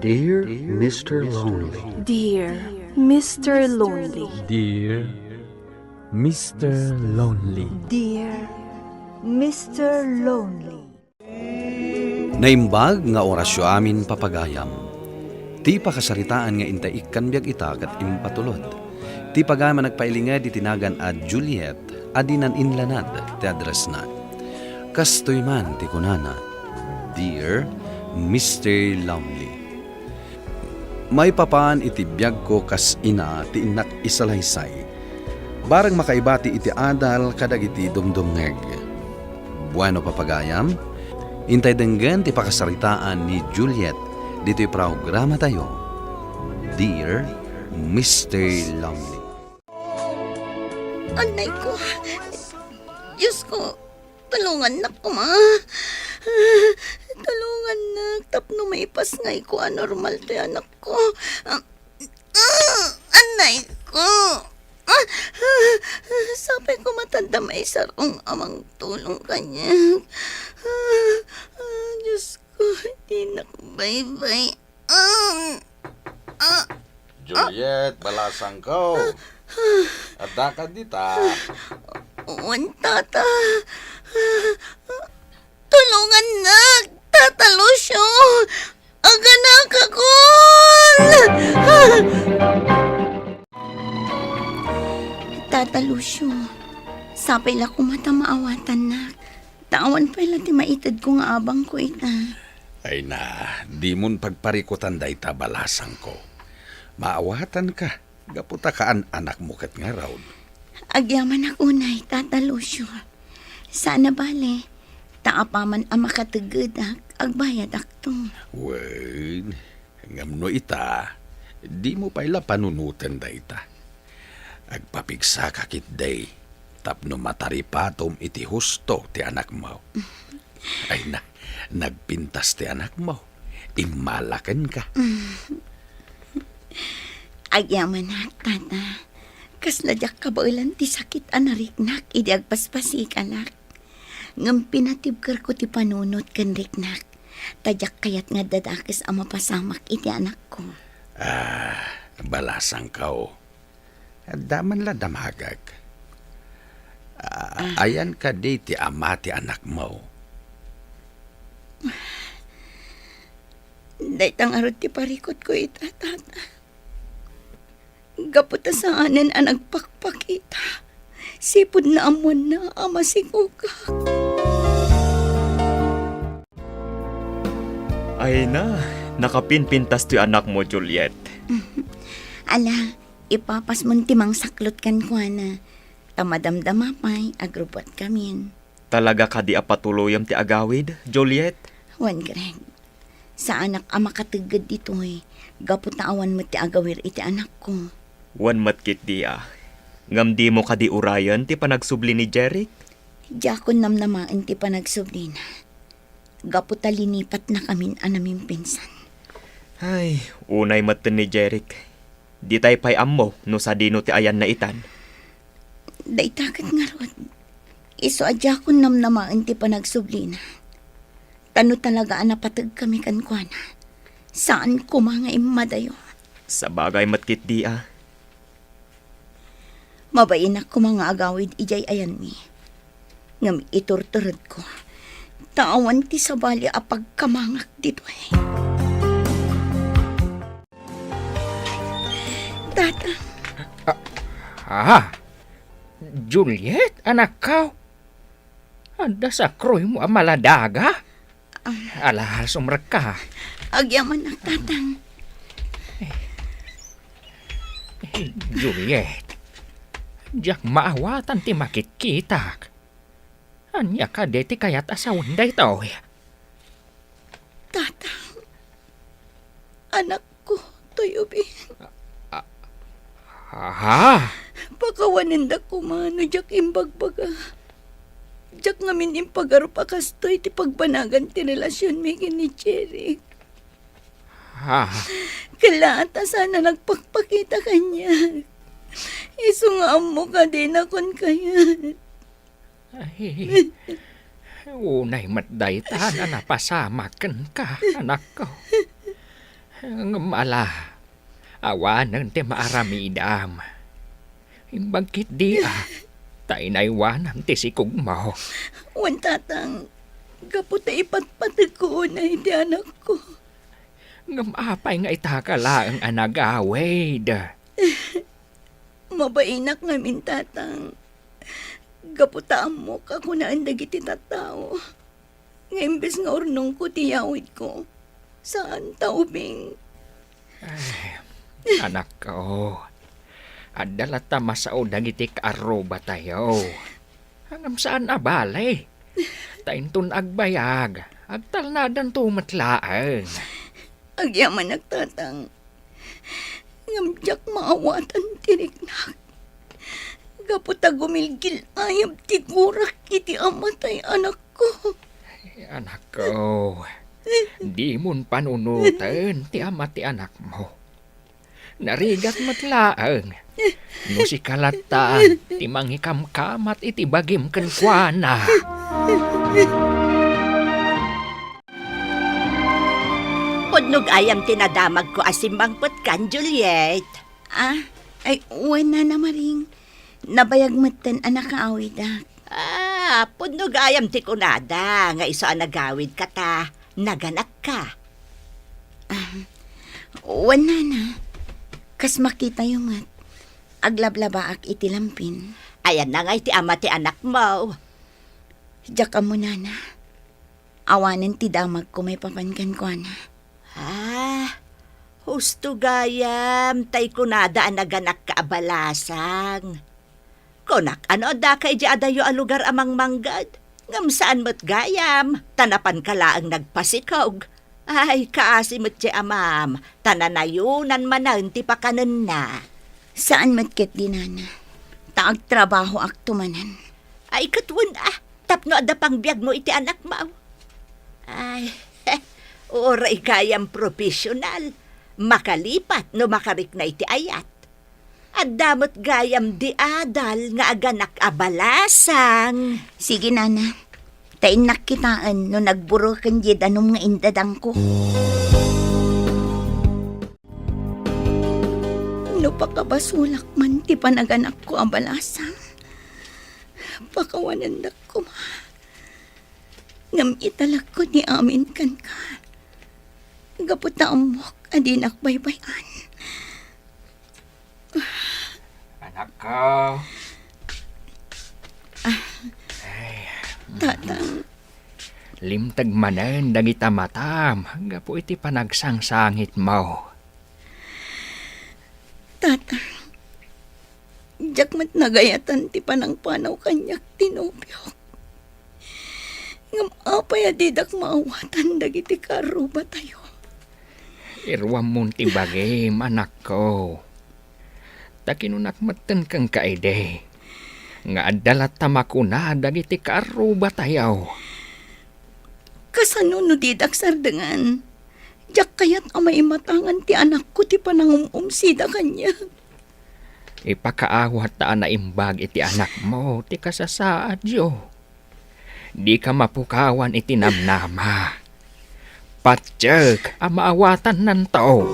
Dear Mr. Lonely. Dear Mr. Lonely. Dear Mr. Lonely. Dear Mr. Lonely. Naimbag nga orasyo amin papagayam. Ti pakasaritaan nga intaik kan biag ita kat impatulod. Ti pagayam nagpailinga di tinagan a Juliet adinan inlanad ti address na. Kastoy man ti kunana. Dear Mr. Lonely. May papan iti biag ko kas ina ti inak isalaysay. Barang makaibati iti adal kadag iti dumdumngeg. Bueno papagayam, intay denggan ti pakasaritaan ni Juliet dito'y programa tayo. Dear Mr. Lonely. Anay ko. Diyos ko, tulungan na ko, ma. Tulungan na. Tapno may pasngay ko. Anormal to anak ko. Anay ko. Sabi ko matanda may sarong amang tulong kanya. Diyos ko, di na ko bye-bye. Juliet, balasang ko. Ada ka dita. Uwan, tata. Tulungan na, Tata Lucio. Aganak ako. Tata Lucio, sapay la ko mata maawatan na. Tawan pa ti maitad ko nga abang ko ita. Ay na, di mon pagparikutan da ita balasang ko. Maawatan ka. Gaputa kaan anak mo kat nga raw. Agyaman ako na, Tata Lucio. Sana bale, taapaman ang makatagod agbayad akto. Wen, ngamno ita, di mo pa ila panunutan da ita. Agpapigsa kakit day, tapno mataripatom iti husto ti anak mo. Ay na, nagpintas ti anak mo. Imalakan ka. Agyaman na, Tata. Kasladyak kabailan ti sakit anariknak, idi agpaspasi kanak. Ngam pinatibkar ko ti panunot kan riknak. Tadyak kayat nga dadakis ang mapasamak iti anak ko. Balasang kao. Daman la damagag. Ayan ka di ti ama ti anak mo. Daytang arot ti parikot ko ita, Tata. Gaputa sa anan ang nagpakpakita. Sipod na amon na ama si Kuka. Ay na, nakapinpintas ti anak mo, Juliet. Ala, ipapas mo timang saklot kan ko na. Tamadamdama pa'y agrupot kamin. Talaga ka di apatuluyam ti agawid, Juliet? Juan Greg, sa anak ama katagad dito gapot na awan mo ti agawir iti anak ko. Wan matkit di Ngam di mo ka di urayan ti panagsubli ni Jeric? Diyakon namnamain ti panagsubli na. Gapot talinipat na kamin anaming pinsan. Ay, unay maten ni Jeric. Di tay pay ammo no sa dino ti ayan na itan. Daitakat nga rod. Iso adya ko namnamain ti panagsubli na. Tano talaga anapatag kami kankwana. Saan ko mga imadayo? Sa bagay matkit di Mabain ako mga agawid ijay ayan mi. Ngam iturturod ko. Tawan ti sabali apag kamangak dito Tata. Juliet, anak ka. Anda sa kroy mo ang maladaga. Alahal sumrak ka. Agyaman na, Tatang. Juliet, diyak maawatan ti makikita. Anya ka deti kayat asawan day tao. Tatang. Anak ko, tuyubi. Pakawanin da kumano, diyak imbagbaga. Diyak ngamin impagarup akastoy ti pagbanagan ti relasyon mi ni Jeric. Kalata sana nagpakpakita kanya. Iso nga amo ka din akon kaya. Unay matdayta na napasamakan ka, anak ko. Ngumala, awanan ti maaramidam. Imbagkit di tainaywanan ti sikog mo. Wan tatang, gaputa ipatpatid ko na hindi anak ko. Ngumapay nga itakala ang anagawid. Mabainak ngamin tatang. Gaputaan mo ka kung naan dagiti tattao. Nga imbes nga urnong ko tiyawid ko. Saan taubing? Anak ko, adala ta masao dagiti kaaruba tayo. Hangam saan abalay? Taintun agbayag, agtalnadan tumatlaan. Agyaman nagtatang. Ngamjak maawatan tiriknak. Gaputa gumilgil ayam tigurak iti amatay anak ko. Anak ko, di mon panunutan ti ama ti anak mo. Narigat matlaang. No si kalata, ti mangikamkamat iti bagim kenkwana. Pudnog ayam tinadamag ko asimbang kan, Juliet. Ay, wala na maring. Nabayag matan anak kaawid Pudnog ayam ti kunada. Nga iso ang nagawid ka ta. Naganak ka. Wala na. Kas makita yung aglablabaak iti lampin. Ayan na nga iti ama ti anak mo. Diyak ka muna na. Awanan ti damag ko may papankan ko na. Husto gayam. Tay kunada ang naganak ka abalasang. Kunak, ano da kay di adayo a lugar amang manggad? Ngam saan mo't gayam? Tanapan ka laang nagpasikog. Ay, kaasimot di amam. Tananayunan manan ti pakanan na. Saan matkit di nana? Taag trabaho ak tumanan. Ay, katwan tapno ada pang biyag mo iti anak mo. Ay, oray gayam profesional. Makalipat no makarik na iti ayat. At damot gayam di adal nga aganak abalasang. Sige nana. Tain nakitaan no nagburo kan jid anong nga indadang ko. No pakabasulak man ti panaganak ko abalasang. Pakawanan na ko ma. Ngam italak ko ni amin kan ka. Gaputa amok adinak baybayan. Anak ko. Tatang. Limtag manan dagita matam. Gapo iti panagsangsangit mo. Tatang. Diyak mat nagayatan ti panang panaw kanyak tinupyok. Ngam apay adidak maawatan dagiti karuba tayo. Irwam mon ti bagim, anak ko. Takinunak matan kang kaide. Nga adalat tamakuna dagiti karuba tayaw. Kasano no didak sardengan? Diyak kayat amay matangan ti anak ko ti panangumumsida kanya. Ipakaawat ta na imbag iti anak mo ti kasasaad yo. Di ka mapukawan iti namnama. Patsyag ang maawatan ng tao.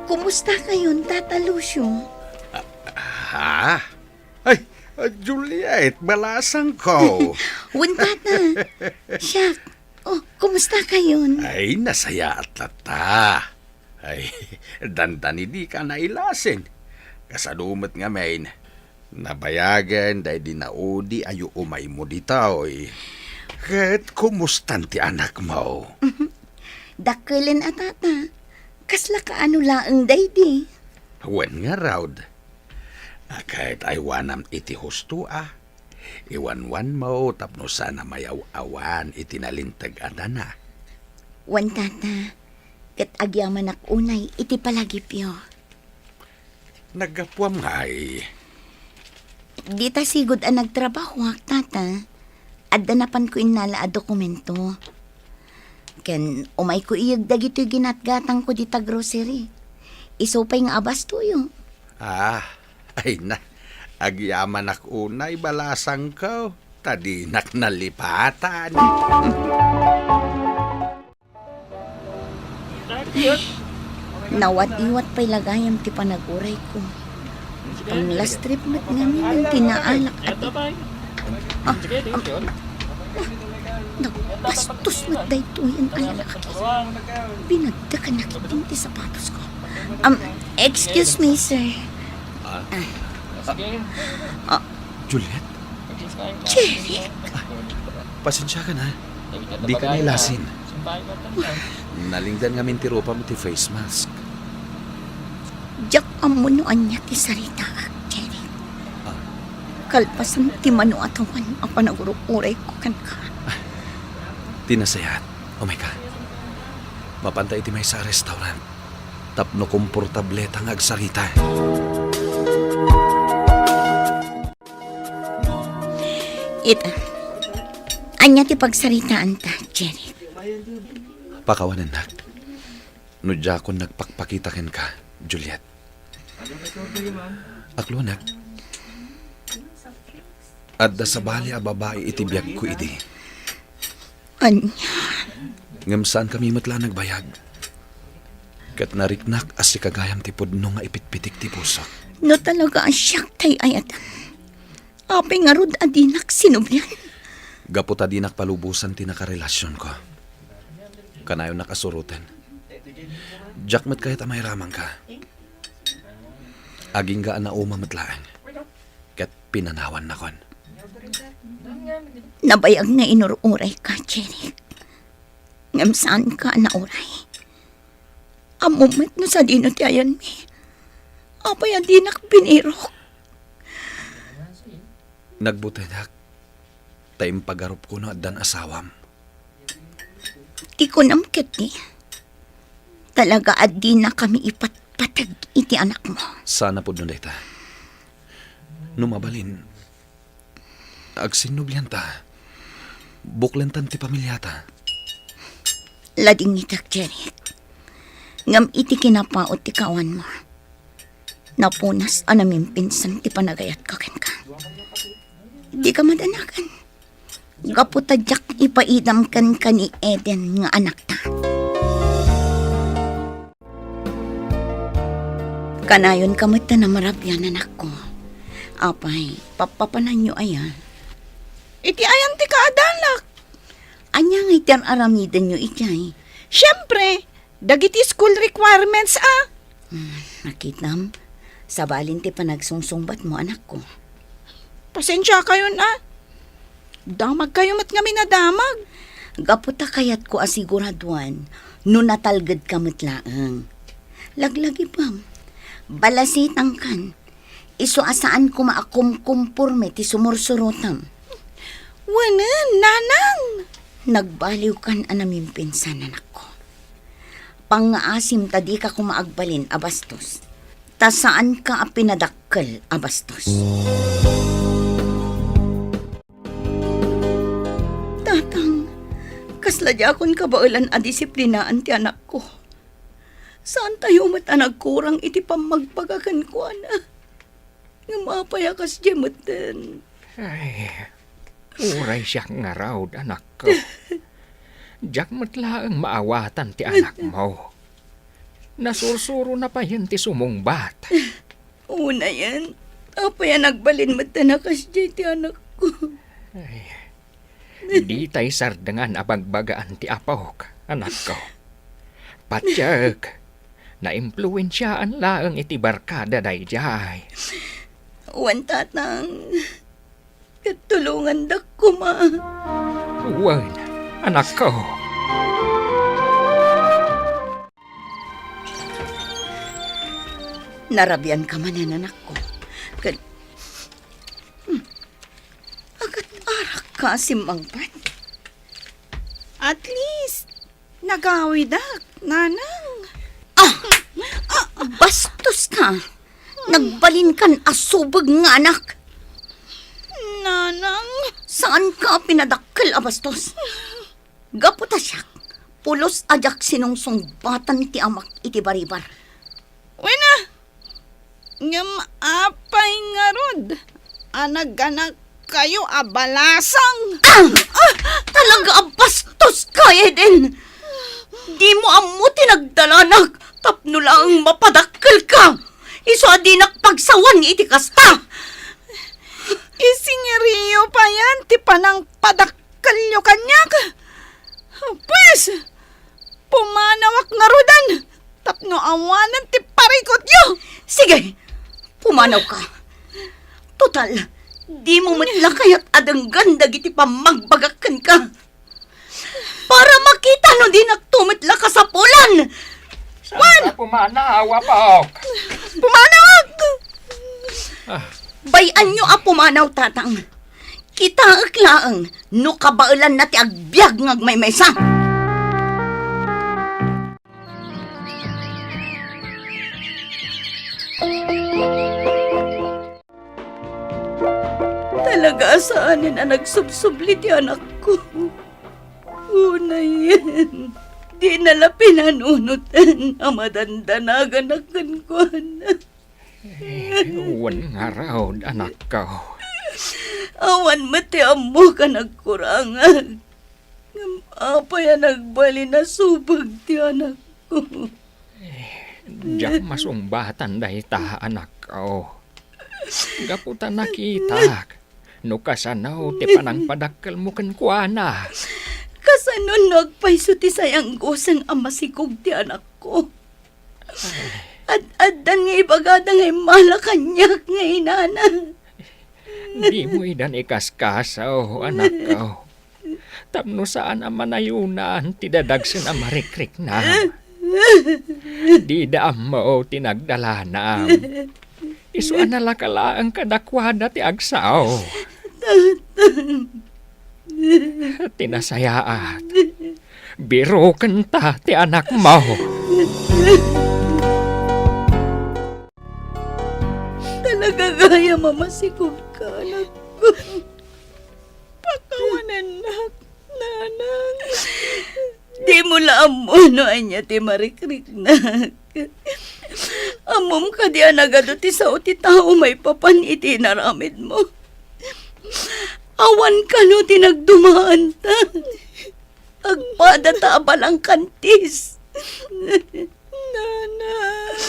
Kumusta kayon, Tata Lucio? Ay, Juliet, balasang ko. Tata. Siya, kumusta kayon? Ay, nasaya at lata. Ay, dandan hindi ka nailasin. Kasalumot nga main. Nabayagan dahil di naudi ayo umay mo ditaw. Kat kumustan ti anak mo? Dakilen at tata. Kasla ka ano laang daydi. Wen nga raud. Kahit aywanam iti husto Iwan-wan mo tapno sana mayaw-awan itinalintag adana. Wan tata. Kat agyaman ak unay iti palagipyo. Nagapwam nga Di ta sigod ang nagtrabaho, hak, tata. Adda napan ko inala a dokumento. Ken, umay ko iyag dagito ginatgatang ko dita grocery. Isupay nga abas tuyo. Ay na. Agyaman ak unay balasang ko. Tadinak nalipatan. Nawat-iwat pa'y lagayam ti panaguray ko. Ang last trip mat ngamin ang tinaalak at nagpastos mat dayto yan ang lalaki. Binagdakan na kiting ti sapatos ko. Excuse me, sir. Juliet, Jerry, pasensya ka na. Di ka nailasin. Nalingdan nga mintiropa mo ti face mask. jak amunuan niya ti sarita, Jerry. Kalpasan ti manuatawan ang panaguro-uray ko kan ka. Tinasayat. Oh my God. Mapantay ti may sa restaurant. Tapno komportable tang agsarita. Ita, anya ti pagsaritaan ta, Jerry. Pakawanan nak. Nudya ko nagpakpakitakin ka, Juliet. Aklo nak. Adda sa bali a babae itibiyag ko idi. Anya, Ngam saan kami matla nagbayag. Kat nariknak as si kagayam ti pudno nga ipitpitik ti puso. no talaga ang siyak tay ayatan. Apay nga rod adinak sinubyan. Gaputa di nakpalubusan ti nakarelasyon ko. Kanayon nakasurutan. Jakmat kahit amay ramang ka. Aging gaan na umamatlaan. Kat pinanawan na kon. Nabayag nga inururay ka, Jerry. Ngam saan ka na uray? Amumat no sa dino ti ayan mi. Apay adinak binirok. Nagbutenak. Tayong pagarup ko na dan asawam. Di ko namkit ni. Talaga adi na kami ipatpatag iti anak mo. Sana po nun ta. Numabalin. Agsinubyan ta. Buklentan ti pamilyata. Lading itak, Jerry. Ngam iti kinapaot ti kawan mo. Napunas anaming pinsan ti panagayat ka ken ka. Di ka madanakan. Gaputadyak ipaidam kan ni Eden nga anak ta. Kanayon kamot na marabyan anak ko. Apay, papapanan nyo ayan. Iti ayan ti kaadalak. Anya nga iti aramidan nyo iti. Siyempre, dagiti school requirements Nakitam, sabalin ti panagsungsungbat mo anak ko. Pasensya kayo na. Damag kayo mat nga minadamag. Gaputa kayat ko asiguraduan, no natalgad ka matlaang. Laglagi pam, balasitang kan, iso asaan ko maakumkumpurme ti sumursurutam. Wanan, nanang. Nagbaliw kan anaming pinsan anak ko. Pangaasim tadi ka kumaagbalin abastos. Ta saan ka pinadakkel abastos. Tatang, kasladyakon kabailan a disiplinaan ti anak ko. Saan tayo mat nagkurang iti pamagpagakan ko, ana? Nga mapayakas jemuten. Ay, uray siya nga raw, anak ko. Diyak matlaang maawatan ti anak mo. Nasursuro na pa yun ti sumungbat. Una yan. Apa yan nagbalin matanakas di ti anak ko. Ay, di tay sardangan abagbagaan ti apok, anak ko. Patyag, na-impluensyaan laang iti barkada dayjay. Wan tatang, katulungan dak ko ma. Wan, anak ko. Narabyan ka man yan, anak ko. Agat-arak ka simangpat. At least, nagawidak, nanang. Bastos ka. Nagbalin kan asubag nga anak. nanang. Saan ka pinadakkel, abastos? Gaputa siya. Pulos ajak sinungsungbatan ti amak iti baribar. Wena, ngam apay nga rod. Anag-anak kayo abalasang. Talaga abastos ka, Eden. Di mo amo tinagdalanak. Tapno lang mapadakkel ka. Iso adinak pagsawan iti kasta. Isingiriyo pa yan, ti panang padakkel nyo kanyak. Pues, pumanawak nga rodan. Tapno awanan ti parikot nyo. Sige, pumanaw ka. Total, di mo matla kaya't adang ganda iti pamagbagakan ka. Para makita no di nagtumitla ka sa pulan. Saan ka pumanawa, Pok? Pumanawag! Bayan nyo a pumanaw, tatang. Kita aklaang, no kabailan na ti agbyag ng agmaymaysa. Talaga saan na nagsubsubli ti anak ko. Unay yan. Di nala pinanunutan ang madandanagan akan ko na. Wan nga raw, anak ko. Awan mati amo ka nagkurangan. Apa yan nagbali na subag ti anak ko. Diyak masungbatan dahi ta, anak ko. Gaputa nakita. No kasanaw, ti panang padakkel mo kan kuana. Kasanon nagpaiso ti sayang gusang amasikog ti anak ko. At adan nga ibagada nga malakanyak nga inana. Di mo idan ikaskasaw, anak ko. Tapno saan ang manayunan, tidadagsin ang marikrik na. Di daam mo tinagdalanam. Isuan na lakala ang kadakwada ti agsaw. Tinasayaat. Biro kanta ti anak mo. Talaga gaya mamasikog ka, anak ko. Pakawanan nak, nanang. Di mo laam mo no anya ti marikrik na. Amom ka di anagado ti sao ti tao may papan iti naramid mo. Awan ka no tinagdumaan ta. Agpada ta abalang kantis. Nanang.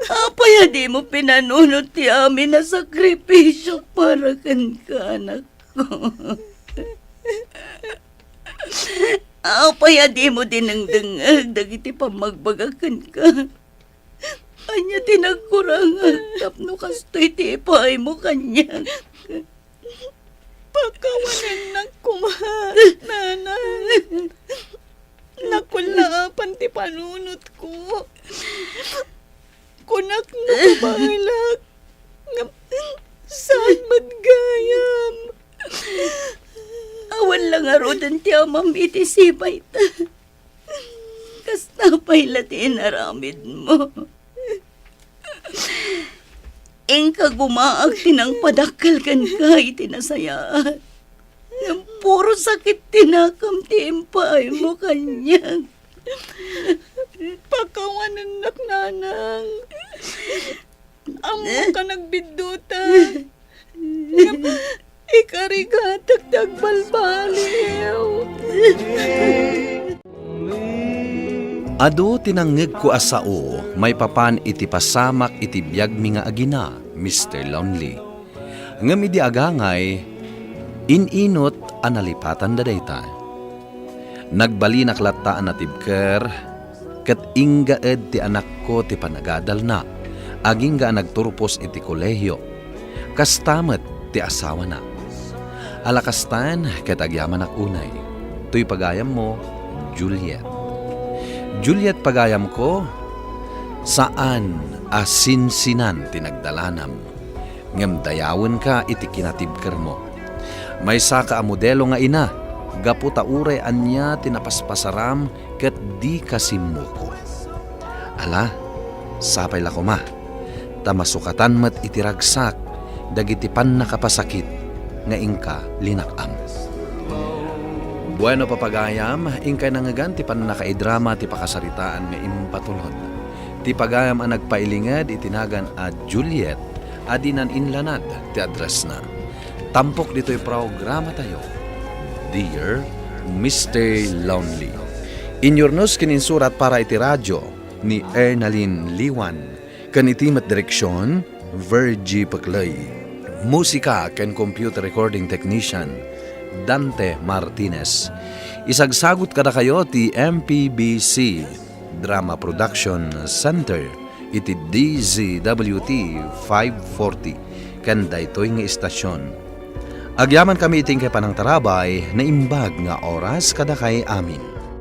Apaya di mo pinanunod ti amin na sakripisyo para kan ka, anak ko. Apaya di mo dinangdangag dagiti pamagbagakan ka. Anya tinagkurangan tapno kastoy ti ipay mo kanya. Pakawanan nak kumahat, nanang. Nakulaapan ti panunot ko. Kunak na kabahalak. Saan madgayam? Awan lang arodan ti amam iti sibay ta. Kasta pa'y lati inaramid mo. Engka gumaag tinang padakal kan ka iti nasayaan. Yang puro sakit tinakam ti impay mo kanya. Pakawanan nak, nanang. Amo ka nagbiduta. Ikarigatag dagbalbaliw. Ado tinangeg ko asao, may papan iti pasamak iti biyag mi nga agina, Mr. Lonely. Ngem idi agangay, ininot analipatan dadayta. Nagbali naklattaan na tibker, kat inggaed ti anak ko ti panagadal na, aging ga nagturpos iti kolehiyo, kastamet ti asawa na. Alakastan kat agyaman ak unay, tuy pagayam mo, Juliet. Juliet pagayam ko, saan asinsinan tinagdalanam, ngem dayawen ka iti kinatibker mo. May saka a modelo nga ina, gaputa uray anya tinapaspasaram ket di kasimuko. Ala, sapay la kuma, tamasukatan met iti ragsak, dagiti pan nakapasakit, nga ingka linakam. Bueno papagayam, ingkay nangagan ti panakaidrama ti pakasaritaan nga impatulod. Ti pagayam ang nagpailingad itinagan a Juliet, adinan inlanad ti address na. Tampok dito'y programa tayo. Dear Mr. Lonely. Inyornos kininsurat para iti radyo ni Ernalyn Liwan. Kanitimat direksyon, Virgie Paclay. Musika ken computer recording technician, Dante Martinez. Isagsagot kada kayo ti MPBC Drama Production Center iti DZWT 540 ken daytoy nga istasyon. Agyaman kami iting kay panang tarabay na imbag nga oras kada kay amin.